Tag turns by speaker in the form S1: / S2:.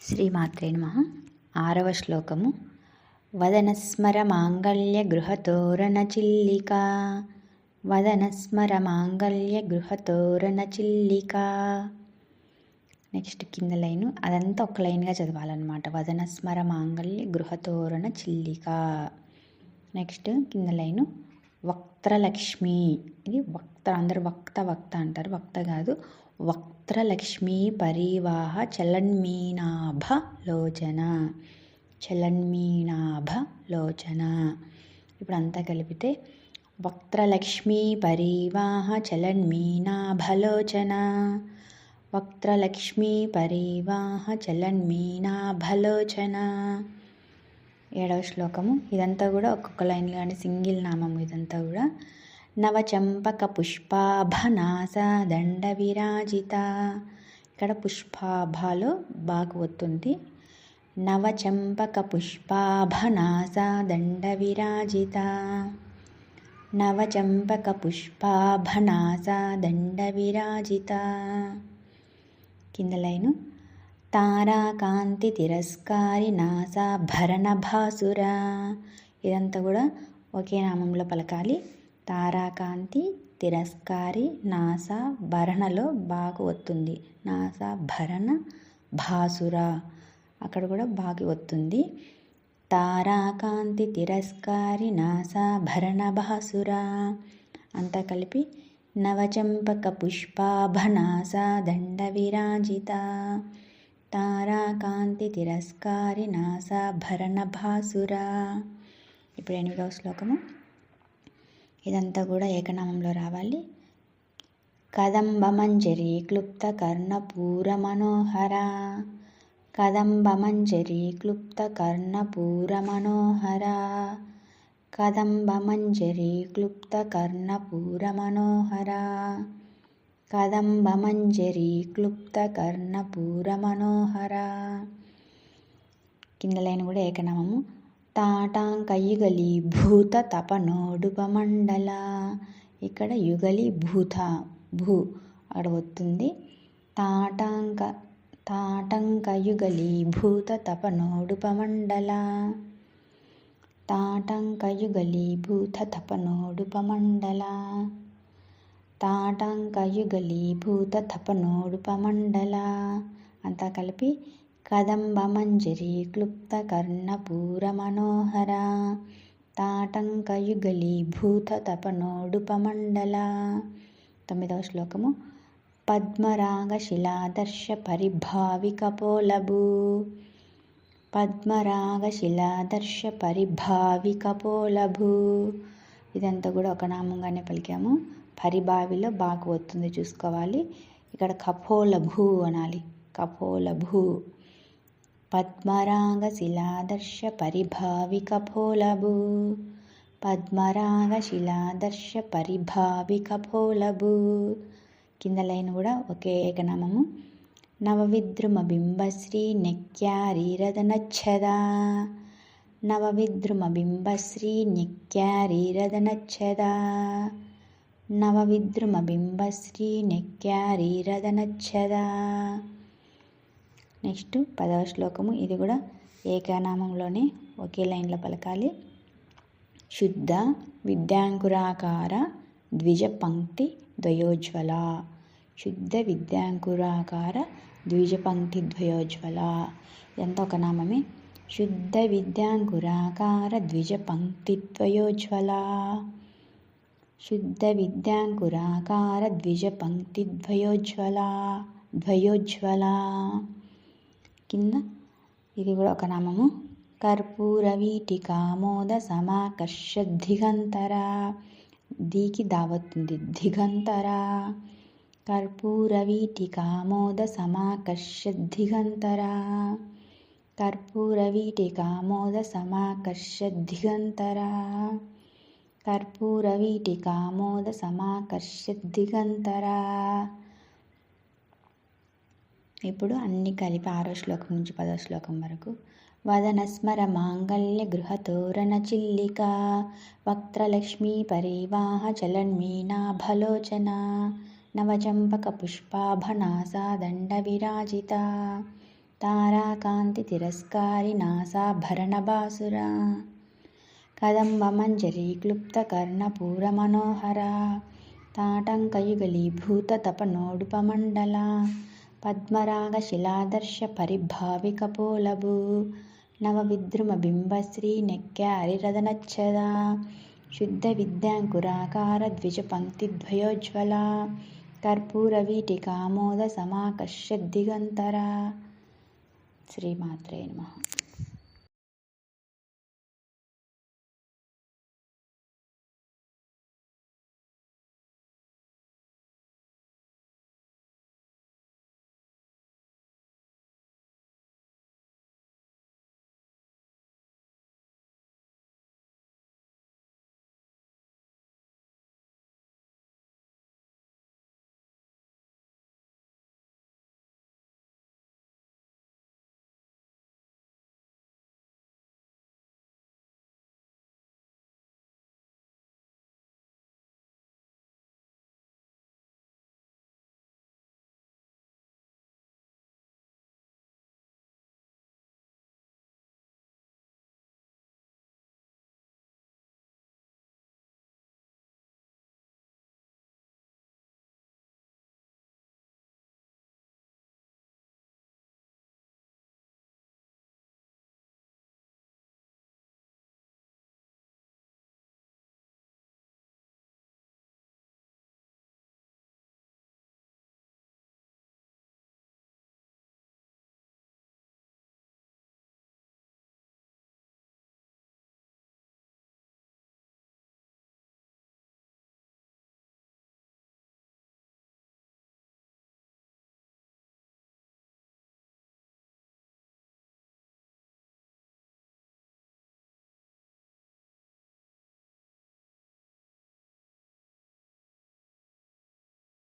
S1: శ్రీమాత్రే నమః. 6వ శ్లోకము. వదనస్మర మాంగళ్య గృహతోరణ చిల్లికా, వదనస్మర మాంగళ్య గృహతోరణ చిల్లికా. నెక్స్ట్ కింద లైను అదంతా ఒక లైన్గా చదవాలన్నమాట. వదనస్మర మాంగళ్య గృహతోరణ చిల్లికా. నెక్స్ట్ కింద లైను వక్త్రలక్ష్మి. ఇది వక్త, అందరు వక్త అంటారు, వక్త కాదు, వక్త్రలక్ష్మీ పరివాహ చలన్మీనాభ లోచన, చలన్మీనాభ లోచన. ఇప్పుడు అంతా కలిపితే వక్త్రలక్ష్మీ పరివాహ చలన్మీనాభలోచన, వక్త్రలక్ష్మీ పరివాహ చలన్మీనాభలోచన. 7వ శ్లోకము. ఇదంతా కూడా ఒక్కొక్క లైన్లో కానీ సింగిల్ నామము. ఇదంతా కూడా నవచంపక పుష్పాభనాస దండ విరాజిత. ఇక్కడ పుష్పాభాలో బాగా ఒత్తుంది. నవచంపక పుష్పాభనాస దండ విరాజిత, నవచంపక పుష్పాభనాస దండ విరాజిత. కింద లైను తారాకాంతి తిరస్కారి నాసా భరణ భాసుర. ఇదంతా కూడా ఒకే నామంలో పలకాలి. తారాకాంతి తిరస్కారి నాసా భరణలో బాగా ఒత్తుంది. నాసా భరణ భాసుర, అక్కడ కూడా బాగా ఒత్తుంది. తారాకాంతి తిరస్కారి నాసా భరణ భాసుర. అంతా కలిపి నవచంపక పుష్పాభనాస దండ విరాజిత, తారాకాంతి తిరస్కారి నాసా భరణ భాసుర. ఇప్పుడు 8వ శ్లోకము. ఇదంతా కూడా ఏకనామంలో రావాలి. కదంబమంజరి క్లుప్త కర్ణపూర మనోహర, కదంబమంజరి క్లుప్త కర్ణపూర మనోహర, కదంబమంజరి క్లుప్త కర్ణపూర మనోహర, కదంబమంజరి క్లుప్త కర్ణపూర మనోహర. కింద లైన్ కూడా ఏకనామము. తాటాంకయుగలి భూత తపనోడుపమండల. ఇక్కడ యుగలి భూత, భూ అక్కడ వస్తుంది. తాటంకయుగలి భూత తపనోడుపమండల, తాటంకయుగలి భూత తపనోడుపమండల, తాటంకయుగలి భూత తపనోడుపమండల. అంతా కలిపి కదంబమంజరి క్లుప్త కర్ణపూర మనోహర, తాటంకయుగలి భూత తపనోడుపమండల. 9వ శ్లోకము. పద్మరాగ శిలాదర్శ పరిభావి కపోలభూ, పద్మరాగ శిలాదర్శ పరిభావి కపోలభూ. ఇదంతా కూడా ఒక నామంగానే పలికాము. పరిభావిలో బాగా వస్తుంది, చూసుకోవాలి. ఇక్కడ కపోలభూ అనాలి, కపోలభూ. పద్మరాగ శిలాదర్శ పరిభావి కపోలభూ, పద్మరాగ శిలాదర్శ పరిభావి కపోలభూ. కింద లైన్ కూడా ఒకే ఏకనామము. నవవిద్రుమ బింబశ్రీ నెక్యారీరదనచ్చదా, నవవిద్రుమ బింబశ్రీ నెక్యారీరదనచ్చదా, నవవిద్రుమ బింబశ్రీ నెక్యారీరదనచ్చదా. నెక్స్ట్ 10వ శ్లోకము. ఇది కూడా ఏకనామంలోనే ఒకే లైన్లో పలకాలి. శుద్ధ విద్యాంకురాకార ద్విజ పంక్తి ద్వయోజ్వల, శుద్ధ విద్యాంకురాకార ద్విజ పంక్తి ద్వయోజ్వల. ఇదంతా ఒక నామమే. శుద్ధ విద్యాంకురాకార ద్విజ పంక్తి ద్వయోజ్వల, శుద్ధ విద్యాంకురాకార ద్విజ పంక్తి ద్వయోజ్వల, ద్వయోజ్వల. కింద ఇది కూడా ఒక నామము. కర్పూర వీటికామోద సమాకర్ష దిగంతర. దీకి దావత్తుంది, దిగంతర. కర్పూర వీటికామోద సమాకర్ష దిగంతర, కర్పూర వీటికామోద సమాకర్ష దిగంతర, కర్పూర వీటికామోద సమాకర్ష దిగంతర. ఇప్పుడు అన్ని కలిపి 6వ శ్లోకం నుంచి 10వ శ్లోకం వరకు. వదనస్మర మాంగళ్య గృహతోరణ చిల్లికా, వక్త్రలక్ష్మీ పరివాహ చలన్మీనాభలోచన, నవచంపక పుష్పాభనాస దండ విరాజిత, తారాకాంతి తిరస్కారి నాసాభరణబాసురా కదంబమంజరీ క్లుప్త కర్ణపూర మనోహరా తాటంకయుగలీభూత తపనోడుపమండల పద్మరాగ శిలాదర్శ పరిభావికపోలభూ నవవిద్రుమ బింబశ్రీ నెక్కారిరదనచ్చదా శుద్ధ విద్యాంకురాకార ద్విజపంక్తిద్వయోజ్వల కర్పూరవీటికామోద సమాకర్షద్దిగంతరా. శ్రీమాత్రే నమః.